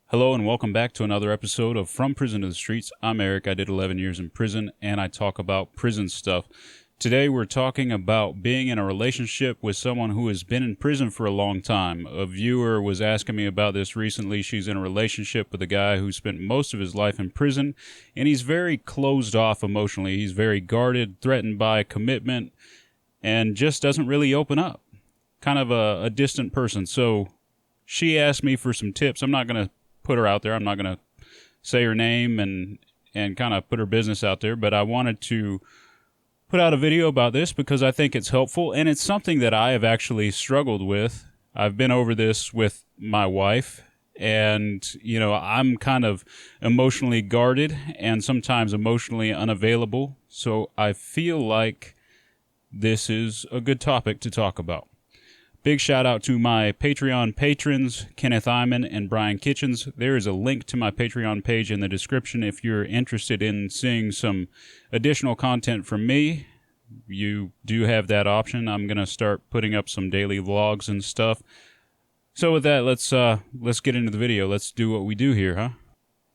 Hello and welcome back to another episode of From Prison to the Streets. I'm Eric. I did 11 years in prison and I talk about prison stuff. Today we're talking about being in a relationship with someone who has been in prison for a long time. A viewer was asking me about this recently. She's in a relationship with a guy who spent most of his life in prison, and he's very closed off emotionally. He's very guarded, threatened by commitment, and just doesn't really open up. Kind of a distant person. So she asked me for some tips. I'm not going to put her out there. I'm not going to say her name and kind of put her business out there, but I wanted to put out a video about this because I think it's helpful, and it's something that I have actually struggled with. I've been over this with my wife, and, I'm kind of emotionally guarded and sometimes emotionally unavailable, so I feel like this is a good topic to talk about. Big shout out to my Patreon patrons, Kenneth Iman and Brian Kitchens. There is a link to my Patreon page in the description if you're interested in seeing some additional content from me. You do have that option. I'm going to start putting up some daily vlogs and stuff. So with that, let's get into the video. Let's do what we do here, huh?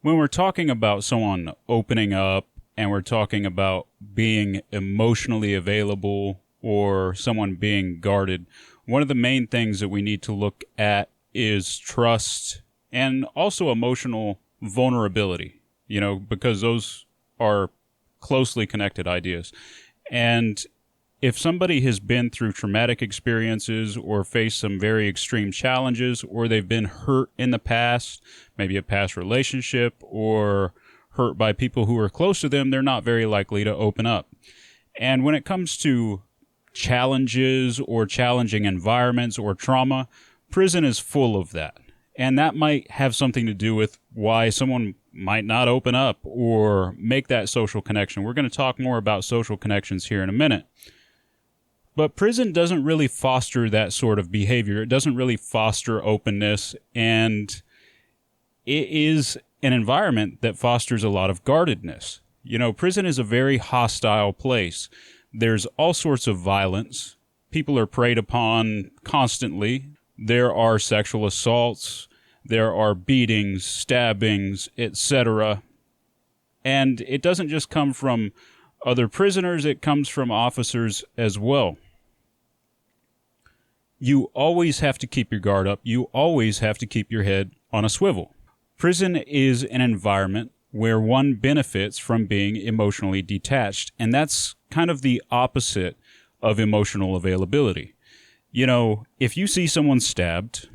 When we're talking about someone opening up and we're talking about being emotionally available or someone being guarded, one of the main things that we need to look at is trust and also emotional vulnerability, because those are closely connected ideas. And if somebody has been through traumatic experiences or faced some very extreme challenges, or they've been hurt in the past, maybe a past relationship, or hurt by people who are close to them, they're not very likely to open up. And when it comes to challenges or challenging environments or trauma, prison is full of that. And that might have something to do with why someone might not open up or make that social connection. We're going to talk more about social connections here in a minute. But prison doesn't really foster that sort of behavior. It doesn't really foster openness, and it is an environment that fosters a lot of guardedness. Prison is a very hostile place. There's all sorts of violence. People are preyed upon constantly. There are sexual assaults. There are beatings, stabbings, etc. And it doesn't just come from other prisoners, it comes from officers as well. You always have to keep your guard up. You always have to keep your head on a swivel. Prison is an environment where one benefits from being emotionally detached, and that's kind of the opposite of emotional availability. If you see someone stabbed,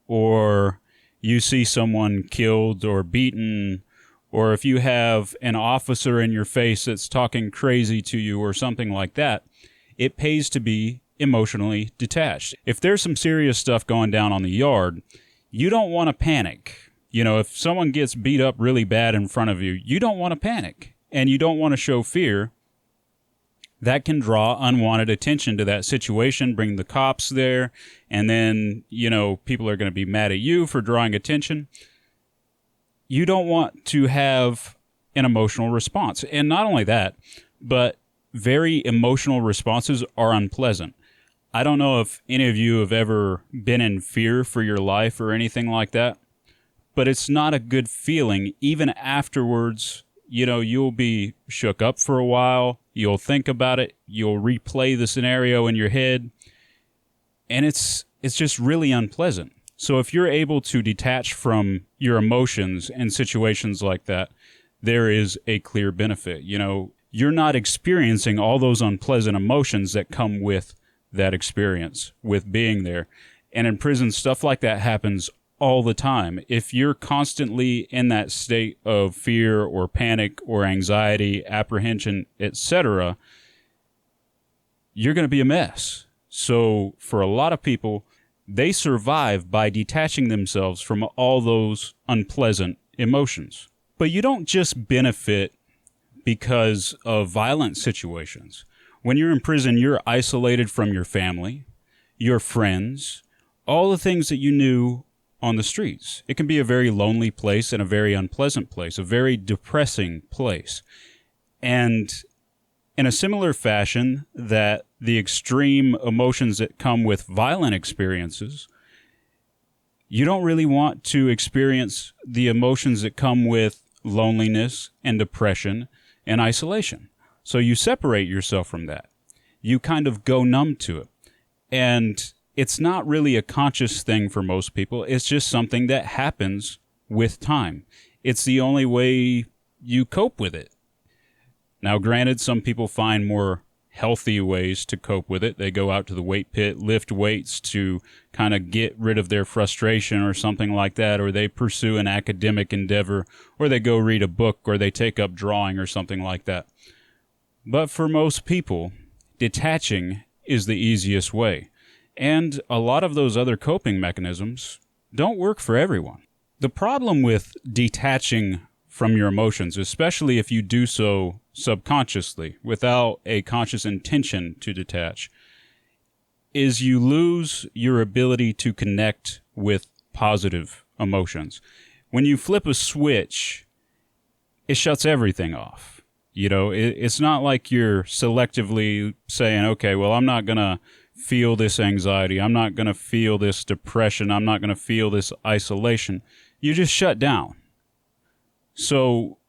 or you see someone killed or beaten, or if you have an officer in your face that's talking crazy to you or something like that, it pays to be emotionally detached. If there's some serious stuff going down on the yard, you don't want to panic. If someone gets beat up really bad in front of you, you don't want to panic and you don't want to show fear. That can draw unwanted attention to that situation, bring the cops there, and then, people are going to be mad at you for drawing attention. You don't want to have an emotional response. And not only that, but very emotional responses are unpleasant. I don't know if any of you have ever been in fear for your life or anything like that, but it's not a good feeling. Even afterwards, you'll be shook up for a while. You'll think about it. You'll replay the scenario in your head. And it's just really unpleasant. So if you're able to detach from your emotions in situations like that, there is a clear benefit. You're not experiencing all those unpleasant emotions that come with that experience, with being there. And in prison, stuff like that happens all the time. If you're constantly in that state of fear or panic or anxiety, apprehension, etc., you're going to be a mess. So for a lot of people, they survive by detaching themselves from all those unpleasant emotions. But you don't just benefit because of violent situations. When you're in prison, you're isolated from your family, your friends, all the things that you knew on the streets. It can be a very lonely place and a very unpleasant place, a very depressing place. And in a similar fashion that the extreme emotions that come with violent experiences, You don't really want to experience the emotions that come with loneliness and depression and isolation. So you separate yourself from that. You kind of go numb to it. And it's not really a conscious thing for most people. It's just something that happens with time. It's the only way you cope with it. Now, granted, some people find more healthy ways to cope with it. They go out to the weight pit, lift weights to kind of get rid of their frustration or something like that, or they pursue an academic endeavor, or they go read a book, or they take up drawing or something like that. But for most people, detaching is the easiest way. And a lot of those other coping mechanisms don't work for everyone. The problem with detaching from your emotions, especially if you do so subconsciously, without a conscious intention to detach, is you lose your ability to connect with positive emotions. When you flip a switch, it shuts everything off. You know, it's not like you're selectively saying, okay, well, I'm not going to feel this anxiety. I'm not going to feel this depression. I'm not going to feel this isolation. You just shut down. So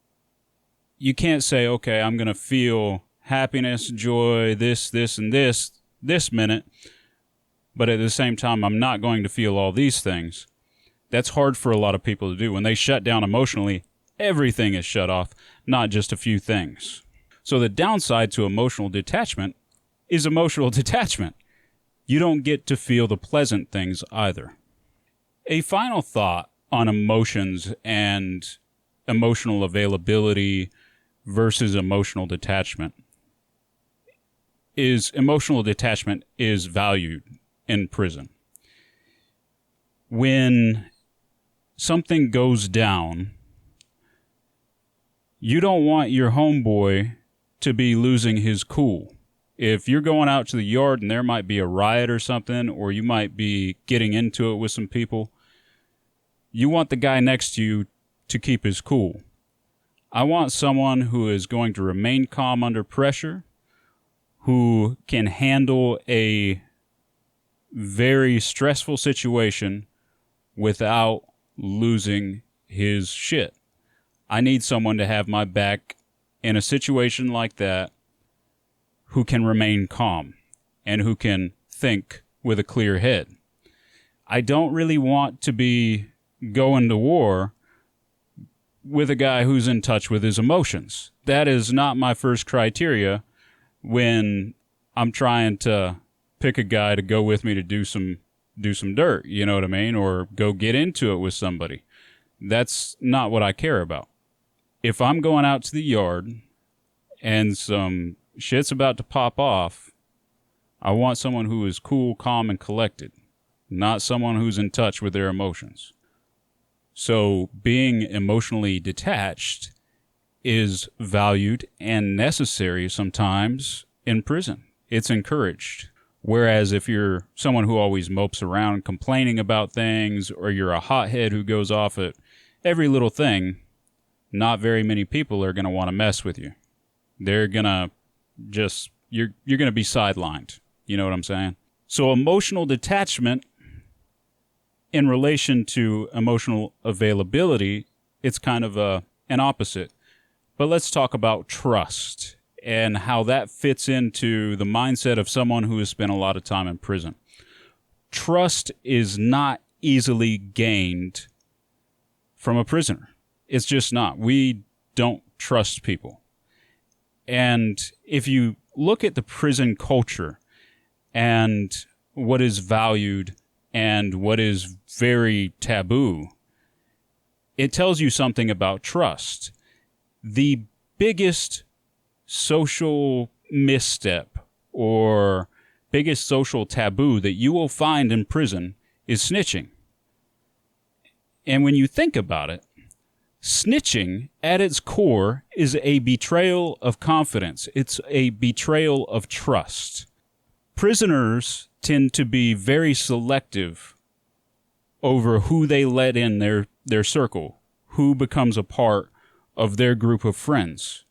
you can't say, okay, I'm going to feel happiness, joy, this, and this minute, but at the same time, I'm not going to feel all these things. That's hard for a lot of people to do. When they shut down emotionally, everything is shut off, not just a few things. So the downside to emotional detachment is emotional detachment. You don't get to feel the pleasant things either. A final thought on emotions and emotional availability versus emotional detachment is emotional detachment is valued in prison. When something goes down, you don't want your homeboy to be losing his cool. If you're going out to the yard and there might be a riot or something, or you might be getting into it with some people, you want the guy next to you to keep his cool. I want someone who is going to remain calm under pressure, who can handle a very stressful situation without losing his shit. I need someone to have my back in a situation like that who can remain calm and who can think with a clear head. I don't really want to be going to war with a guy who's in touch with his emotions. That is not my first criteria when I'm trying to pick a guy to go with me to do some dirt, you know what I mean? Or go get into it with somebody. That's not what I care about. If I'm going out to the yard and some shit's about to pop off, I want someone who is cool, calm, and collected, not someone who's in touch with their emotions. So being emotionally detached is valued and necessary sometimes in prison. It's encouraged. Whereas if you're someone who always mopes around complaining about things, or you're a hothead who goes off at every little thing, not very many people are going to want to mess with you. They're going to just, you're going to be sidelined. You know what I'm saying? So emotional detachment in relation to emotional availability, it's kind of an opposite. But let's talk about trust and how that fits into the mindset of someone who has spent a lot of time in prison. Trust is not easily gained from a prisoner. It's just not. We don't trust people. And if you look at the prison culture and what is valued and what is very taboo, it tells you something about trust. The biggest social misstep or biggest social taboo that you will find in prison is snitching. And when you think about it, snitching at its core is a betrayal of confidence. It's a betrayal of trust. Prisoners tend to be very selective over who they let in their circle, who becomes a part of their group of friends.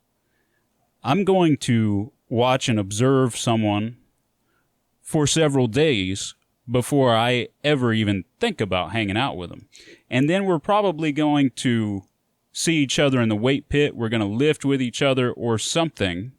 I'm going to watch and observe someone for several days before I ever even think about hanging out with them. And then we're probably going to see each other in the weight pit. We're going to lift with each other or something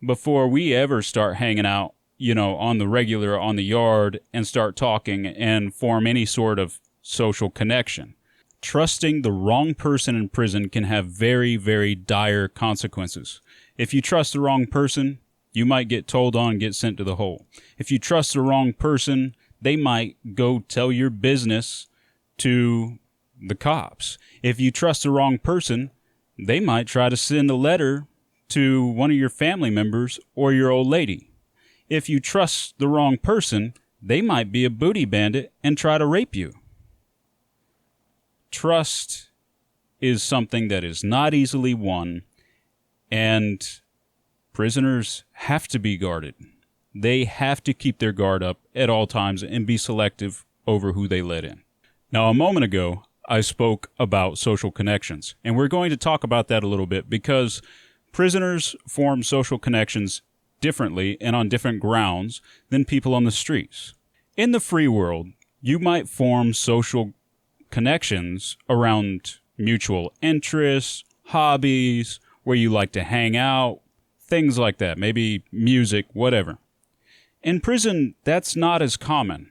before we ever start hanging out, on the regular, on the yard, and start talking and form any sort of social connection. Trusting the wrong person in prison can have very, very dire consequences. If you trust the wrong person, you might get told on and get sent to the hole. If you trust the wrong person, they might go tell your business to the cops. If you trust the wrong person, they might try to send a letter to one of your family members or your old lady. If you trust the wrong person, they might be a booty bandit and try to rape you. Trust is something that is not easily won, and prisoners have to be guarded. They have to keep their guard up at all times and be selective over who they let in. Now, a moment ago, I spoke about social connections, and we're going to talk about that a little bit because prisoners form social connections differently and on different grounds than people on the streets. In the free world, you might form social connections around mutual interests, hobbies, where you like to hang out, things like that, maybe music, whatever. In prison, that's not as common.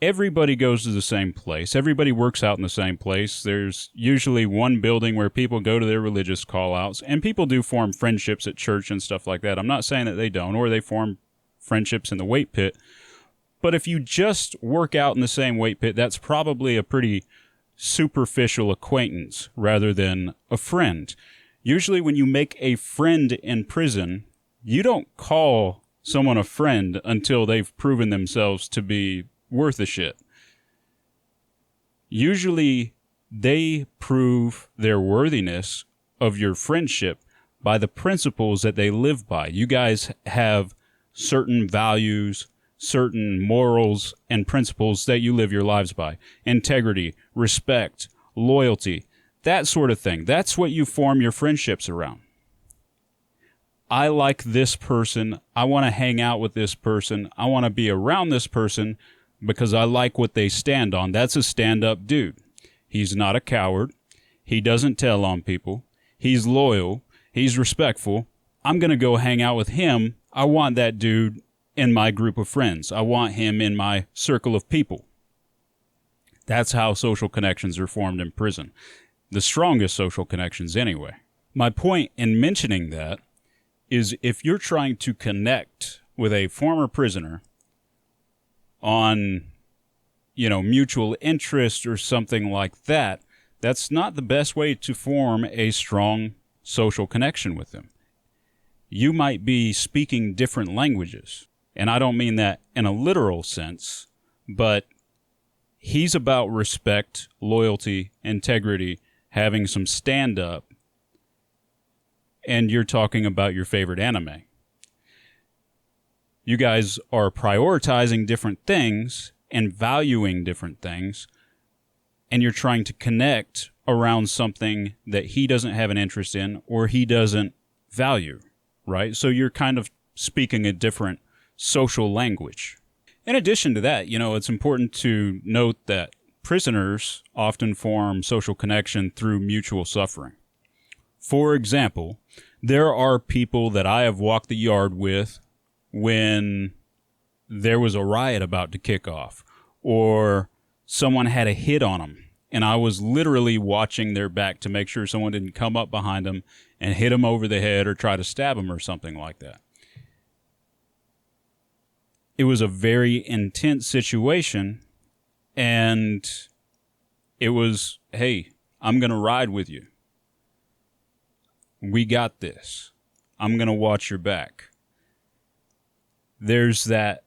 Everybody goes to the same place. Everybody works out in the same place. There's usually one building where people go to their religious call-outs, and people do form friendships at church and stuff like that. I'm not saying that they don't, or they form friendships in the weight pit. But if you just work out in the same weight pit, that's probably a pretty superficial acquaintance rather than a friend. Usually when you make a friend in prison, you don't call someone a friend until they've proven themselves to be worth a shit. Usually they prove their worthiness of your friendship by the principles that they live by. You guys have certain values, certain morals and principles that you live your lives by. Integrity, respect, loyalty, that sort of thing. That's what you form your friendships around. I like this person. I want to hang out with this person. I want to be around this person because I like what they stand on. That's a stand-up dude. He's not a coward. He doesn't tell on people. He's loyal. He's respectful. I'm going to go hang out with him. I want that dude in my group of friends. I want him in my circle of people. That's how social connections are formed in prison. The strongest social connections anyway. My point in mentioning that is if you're trying to connect with a former prisoner on, mutual interest or something like that, that's not the best way to form a strong social connection with them. You might be speaking different languages. And I don't mean that in a literal sense, but he's about respect, loyalty, integrity, having some stand-up, and you're talking about your favorite anime. You guys are prioritizing different things and valuing different things, and you're trying to connect around something that he doesn't have an interest in or he doesn't value, right? So you're kind of speaking a different social language. In addition to that, it's important to note that prisoners often form social connection through mutual suffering. For example, there are people that I have walked the yard with when there was a riot about to kick off, or someone had a hit on them, and I was literally watching their back to make sure someone didn't come up behind them and hit them over the head or try to stab them or something like that. It was a very intense situation, and it was, hey, I'm going to ride with you. We got this. I'm going to watch your back. There's that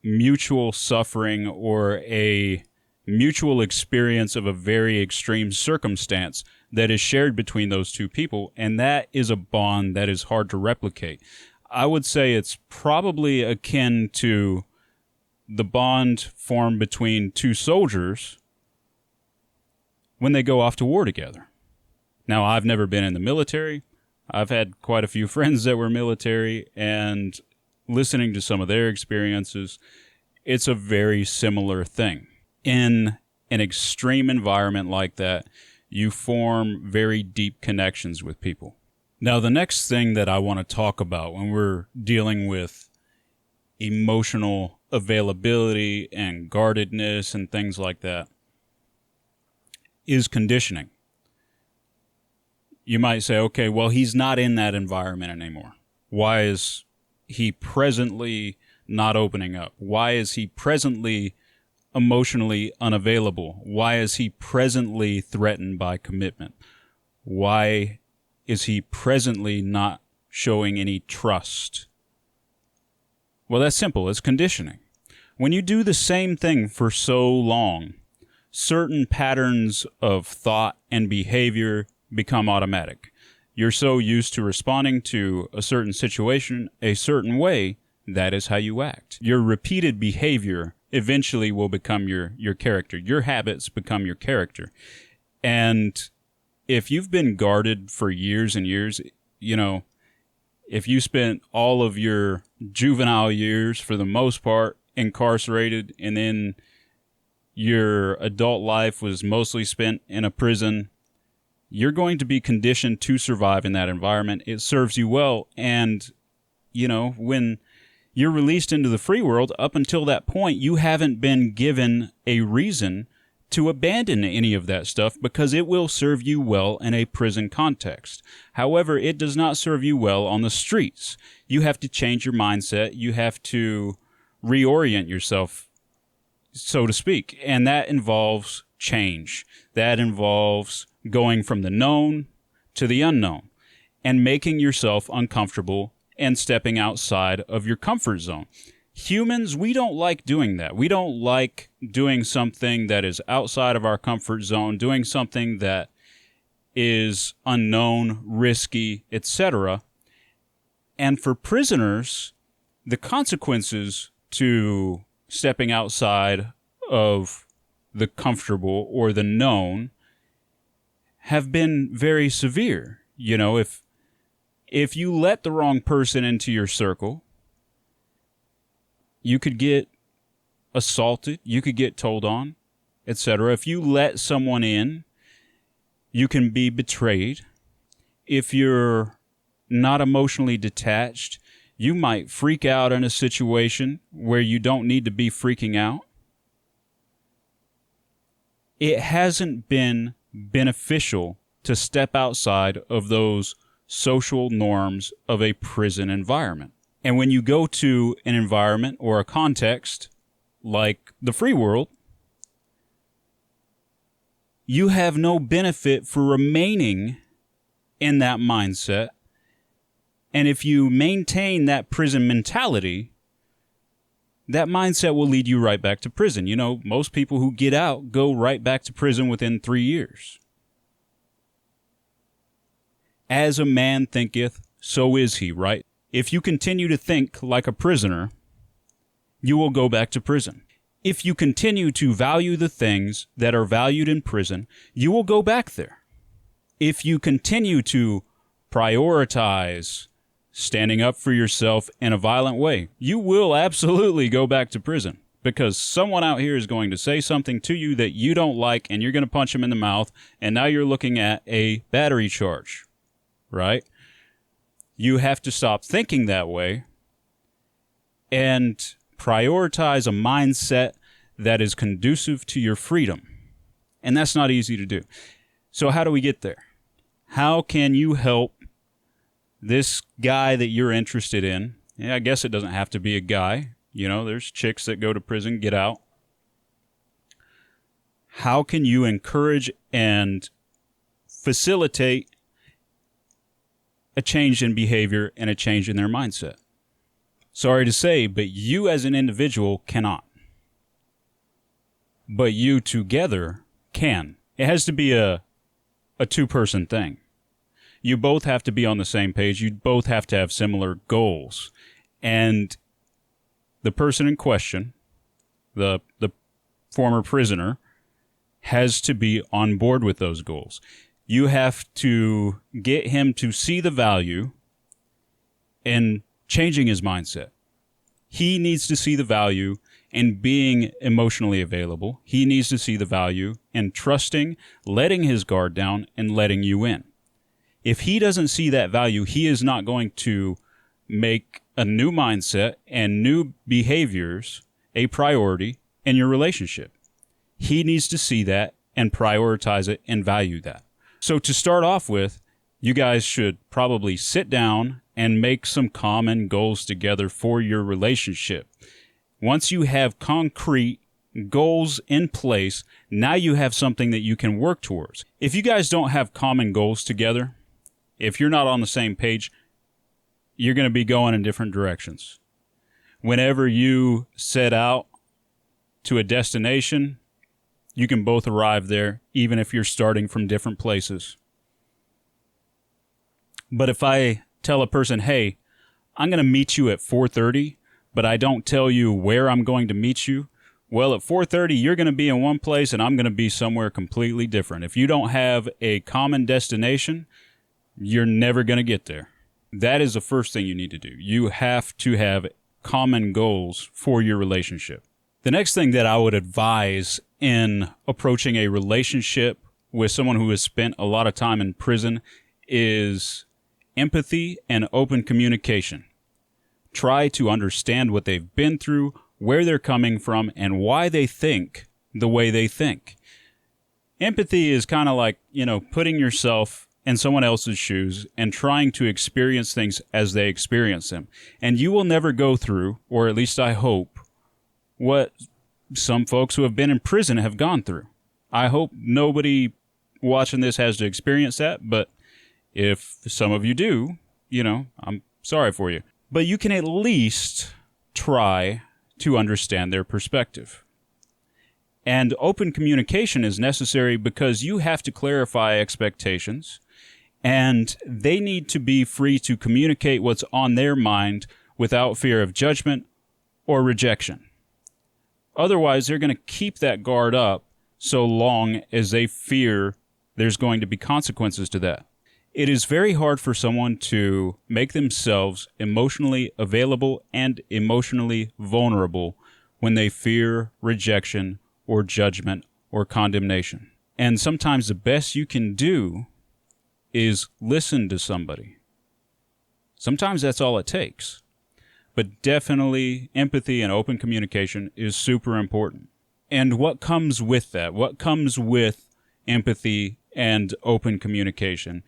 mutual suffering or a mutual experience of a very extreme circumstance that is shared between those two people, and that is a bond that is hard to replicate. I would say it's probably akin to the bond formed between two soldiers when they go off to war together. Now, I've never been in the military. I've had quite a few friends that were military, and listening to some of their experiences, It's a very similar thing. In an extreme environment like that, you form very deep connections with people. Now, the next thing that I want to talk about when we're dealing with emotional availability and guardedness and things like that is conditioning. You might say, okay, well, he's not in that environment anymore. Why is he presently not opening up? Why is he presently emotionally unavailable? Why is he presently threatened by commitment? Why is he presently not showing any trust? Well, that's simple. It's conditioning. When you do the same thing for so long, certain patterns of thought and behavior become automatic. You're so used to responding to a certain situation a certain way, that is how you act. Your repeated behavior eventually will become your character. Your habits become your character. And if you've been guarded for years and years, if you spent all of your juvenile years, for the most part, incarcerated, and then your adult life was mostly spent in a prison, you're going to be conditioned to survive in that environment. It serves you well. And, when you're released into the free world, up until that point, you haven't been given a reason to abandon any of that stuff because it will serve you well in a prison context. However, it does not serve you well on the streets. You have to change your mindset. You have to reorient yourself, so to speak. And that involves change. That involves going from the known to the unknown and making yourself uncomfortable and stepping outside of your comfort zone. Humans, we don't like doing that. We don't like doing something that is outside of our comfort zone, doing something that is unknown, risky, etc. And for prisoners, the consequences to stepping outside of the comfortable or the known have been very severe. If you let the wrong person into your circle, you could get assaulted, you could get told on, etc. If you let someone in, you can be betrayed. If you're not emotionally detached, you might freak out in a situation where you don't need to be freaking out. It hasn't been beneficial to step outside of those social norms of a prison environment. And when you go to an environment or a context like the free world, you have no benefit for remaining in that mindset. And if you maintain that prison mentality, that mindset will lead you right back to prison. Most people who get out go right back to prison within 3 years. As a man thinketh, so is he, right? If you continue to think like a prisoner, you will go back to prison. If you continue to value the things that are valued in prison, you will go back there. If you continue to prioritize standing up for yourself in a violent way, you will absolutely go back to prison because someone out here is going to say something to you that you don't like and you're going to punch them in the mouth, and now you're looking at a battery charge, right? You have to stop thinking that way and prioritize a mindset that is conducive to your freedom. And that's not easy to do. So how do we get there? How can you help this guy that you're interested in? I guess it doesn't have to be a guy. There's chicks that go to prison, get out. How can you encourage and facilitate a change in behavior and a change in their mindset? Sorry to say, but you as an individual cannot. But you together can. It has to be a two-person thing. You both have to be on the same page. You both have to have similar goals. And the person in question, the former prisoner, has to be on board with those goals. You have to get him to see the value in changing his mindset. He needs to see the value and being emotionally available. He needs to see the value in trusting, letting his guard down, and letting you in. If he doesn't see that value, he is not going to make a new mindset and new behaviors a priority in your relationship. He needs to see that and prioritize it and value that. So to start off with, you guys should probably sit down and make some common goals together for your relationship. Once you have concrete goals in place, now you have something that you can work towards. If you guys don't have common goals together, if you're not on the same page, you're going to be going in different directions. Whenever you set out to a destination, you can both arrive there, even if you're starting from different places. But if I tell a person, hey, I'm going to meet you at 4:30, but I don't tell you where I'm going to meet you, well, at 4:30, you're going to be in one place and I'm going to be somewhere completely different. If you don't have a common destination, you're never going to get there. That is the first thing you need to do. You have to have common goals for your relationship. The next thing that I would advise in approaching a relationship with someone who has spent a lot of time in prison is empathy and open communication. Try to understand what they've been through, where they're coming from, and why they think the way they think. Empathy is kind of like, putting yourself in someone else's shoes and trying to experience things as they experience them. And you will never go through, or at least I hope, what some folks who have been in prison have gone through. I hope nobody watching this has to experience that, but if some of you do, I'm sorry for you. But you can at least try to understand their perspective. And open communication is necessary because you have to clarify expectations, and they need to be free to communicate what's on their mind without fear of judgment or rejection. Otherwise, they're going to keep that guard up so long as they fear there's going to be consequences to that. It is very hard for someone to make themselves emotionally available and emotionally vulnerable when they fear rejection or judgment or condemnation. And sometimes the best you can do is listen to somebody. Sometimes that's all it takes. But definitely empathy and open communication is super important. And what comes with that, what comes with empathy and open communication,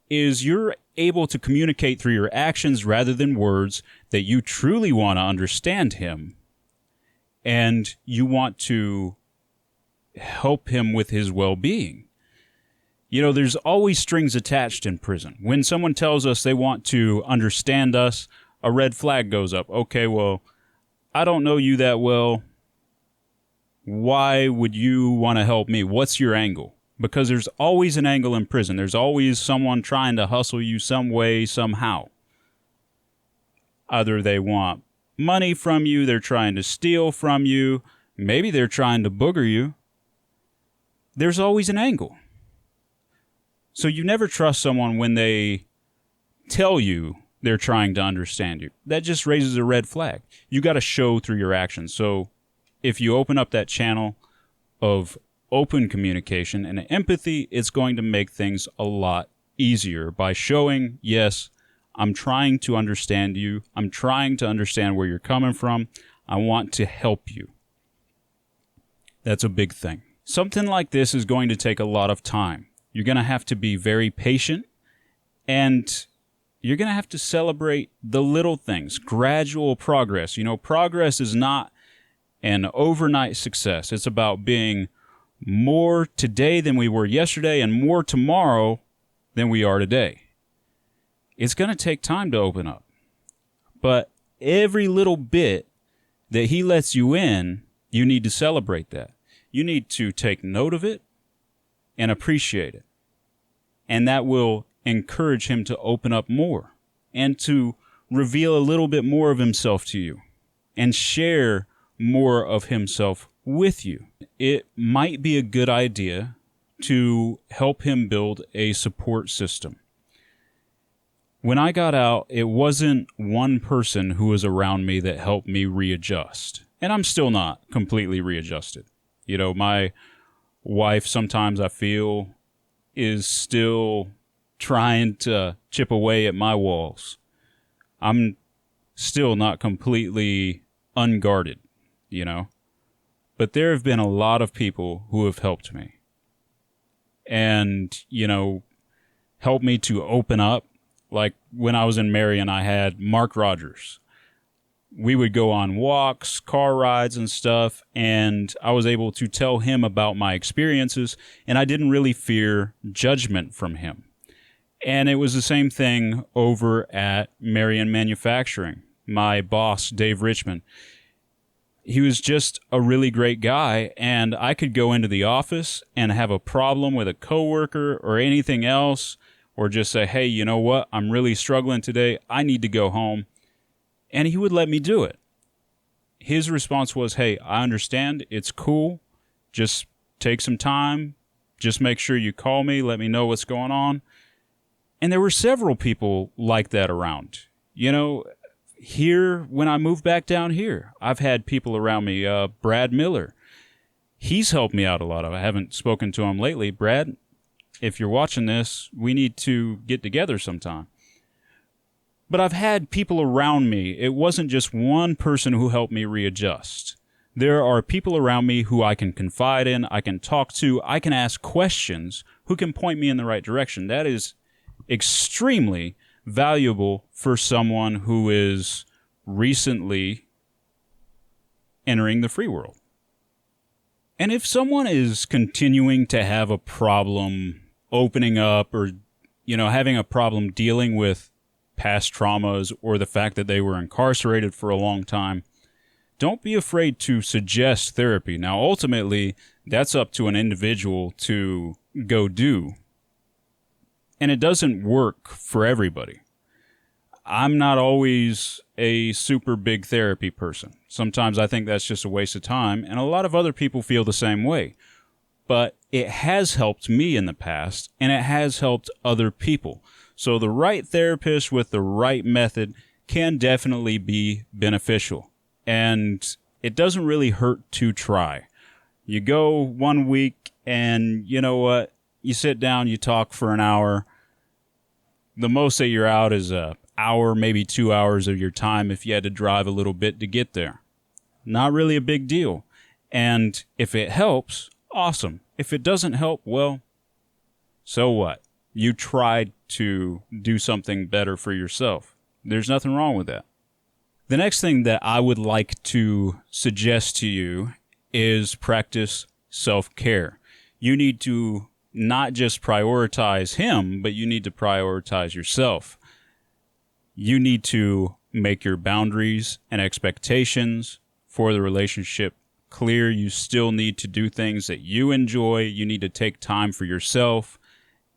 is you're able to communicate through your actions rather than words that you truly want to understand him. And you want to help him with his well-being. There's always strings attached in prison. When someone tells us they want to understand us, a red flag goes up. Okay, well, I don't know you that well. Why would you want to help me? What's your angle? Because there's always an angle in prison. There's always someone trying to hustle you some way, somehow. Either they want money from you, they're trying to steal from you, maybe they're trying to booger you. There's always an angle. So you never trust someone when they tell you they're trying to understand you. That just raises a red flag. You got to show through your actions. So if you open up that channel of open communication and empathy, it's going to make things a lot easier by showing, yes, I'm trying to understand you. I'm trying to understand where you're coming from. I want to help you. That's a big thing. Something like this is going to take a lot of time. You're going to have to be very patient, and you're going to have to celebrate the little things, gradual progress. Progress is not an overnight success. It's about being more today than we were yesterday and more tomorrow than we are today. It's going to take time to open up. But every little bit that he lets you in, you need to celebrate that. You need to take note of it and appreciate it. And that will encourage him to open up more and to reveal a little bit more of himself to you and share more of himself with you. It might be a good idea to help him build a support system. When I got out, it wasn't one person who was around me that helped me readjust. And I'm still not completely readjusted. My wife sometimes I feel is still trying to chip away at my walls. I'm still not completely unguarded, But there have been a lot of people who have helped me. And, helped me to open up. Like when I was in Marion, I had Mark Rogers. We would go on walks, car rides and stuff, and I was able to tell him about my experiences, and I didn't really fear judgment from him. And it was the same thing over at Marion Manufacturing. My boss, Dave Richmond, he was just a really great guy, and I could go into the office and have a problem with a coworker or anything else, or just say, hey, you know what? I'm really struggling today. I need to go home. And he would let me do it. His response was, hey, I understand. It's cool. Just take some time. Just make sure you call me. Let me know what's going on. And there were several people like that around. Here, when I moved back down here, I've had people around me. Brad Miller. He's helped me out a lot. I haven't spoken to him lately. Brad, if you're watching this, we need to get together sometime. But I've had people around me. It wasn't just one person who helped me readjust. There are people around me who I can confide in, I can talk to, I can ask questions, who can point me in the right direction. That is extremely valuable for someone who is recently entering the free world. And if someone is continuing to have a problem opening up or, having a problem dealing with past traumas or the fact that they were incarcerated for a long time, don't be afraid to suggest therapy. Now, ultimately, that's up to an individual to go do. And it doesn't work for everybody. I'm not always a super big therapy person. Sometimes I think that's just a waste of time, and a lot of other people feel the same way. But it has helped me in the past, and it has helped other people. So the right therapist with the right method can definitely be beneficial. And it doesn't really hurt to try. You go 1 week and you know what? You sit down, you talk for an hour. The most that you're out is an hour, maybe 2 hours of your time if you had to drive a little bit to get there. Not really a big deal. And if it helps, awesome. If it doesn't help, well, so what? You tried to do something better for yourself. There's nothing wrong with that. The next thing that I would like to suggest to you is practice self-care. You need to not just prioritize him, but you need to prioritize yourself. You need to make your boundaries and expectations for the relationship clear. You still need to do things that you enjoy. You need to take time for yourself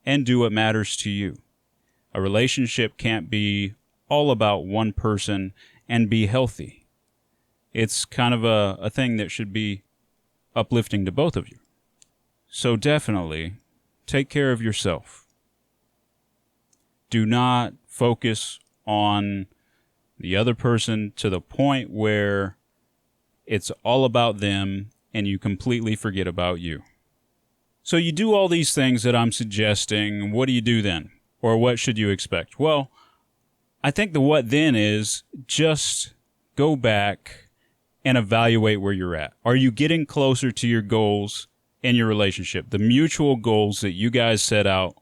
and do what matters to you. A relationship can't be all about one person and be healthy. It's kind of a thing that should be uplifting to both of you. So definitely take care of yourself. Do not focus on the other person to the point where it's all about them and you completely forget about you. So you do all these things that I'm suggesting. What do you do then? Or what should you expect? Well, I think the what then is just go back and evaluate where you're at. Are you getting closer to your goals in your relationship? The mutual goals that you guys set out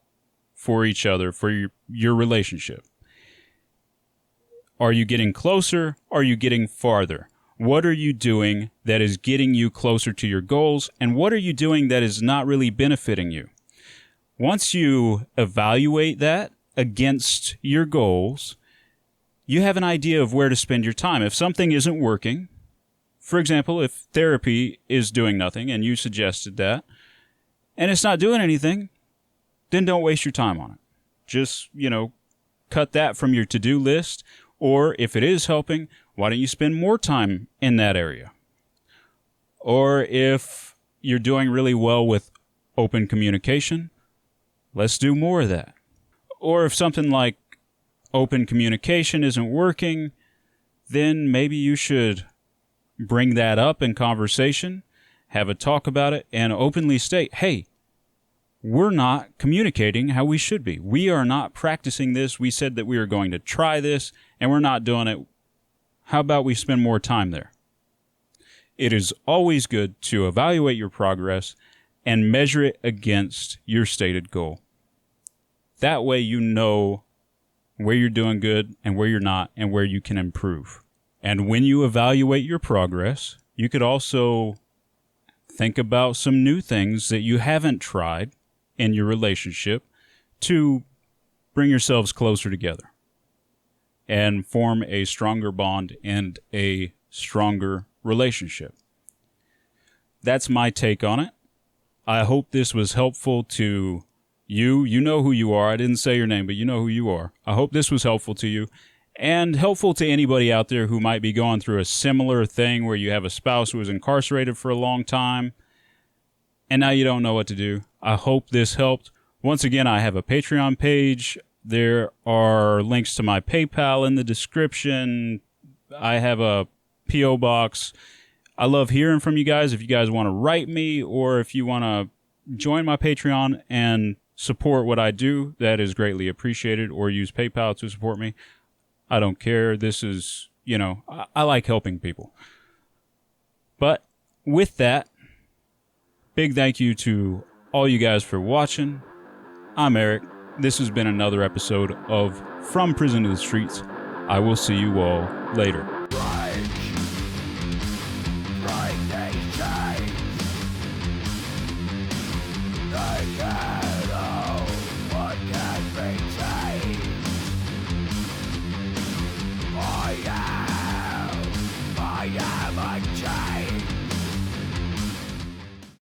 for each other, for your relationship. Are you getting closer? Are you getting farther? What are you doing that is getting you closer to your goals? And what are you doing that is not really benefiting you? Once you evaluate that against your goals, you have an idea of where to spend your time. If something isn't working, for example, if therapy is doing nothing and you suggested that, and it's not doing anything, then don't waste your time on it. Just, cut that from your to-do list. Or if it is helping, why don't you spend more time in that area? Or if you're doing really well with open communication, let's do more of that. Or if something like open communication isn't working, then maybe you should bring that up in conversation, have a talk about it, and openly state, hey, we're not communicating how we should be. We are not practicing this. We said that we are going to try this, and we're not doing it. How about we spend more time there? It is always good to evaluate your progress and measure it against your stated goal. That way you know where you're doing good and where you're not and where you can improve. And when you evaluate your progress, you could also think about some new things that you haven't tried in your relationship to bring yourselves closer together and form a stronger bond and a stronger relationship. That's my take on it. I hope this was helpful to you. You know who you are. I didn't say your name, but you know who you are. I hope this was helpful to you and helpful to anybody out there who might be going through a similar thing where you have a spouse who was incarcerated for a long time and now you don't know what to do. I hope this helped. Once again, I have a Patreon page. There are links to my PayPal in the description. I have a P.O. box. I love hearing from you guys. If you guys want to write me or if you want to join my Patreon and support what I do, that is greatly appreciated, or use PayPal to support me. I don't care. This is, I like helping people. But with that, big thank you to all you guys for watching. I'm Eric. This has been another episode of From Prison to the Streets. I will see you all later. I am unchained.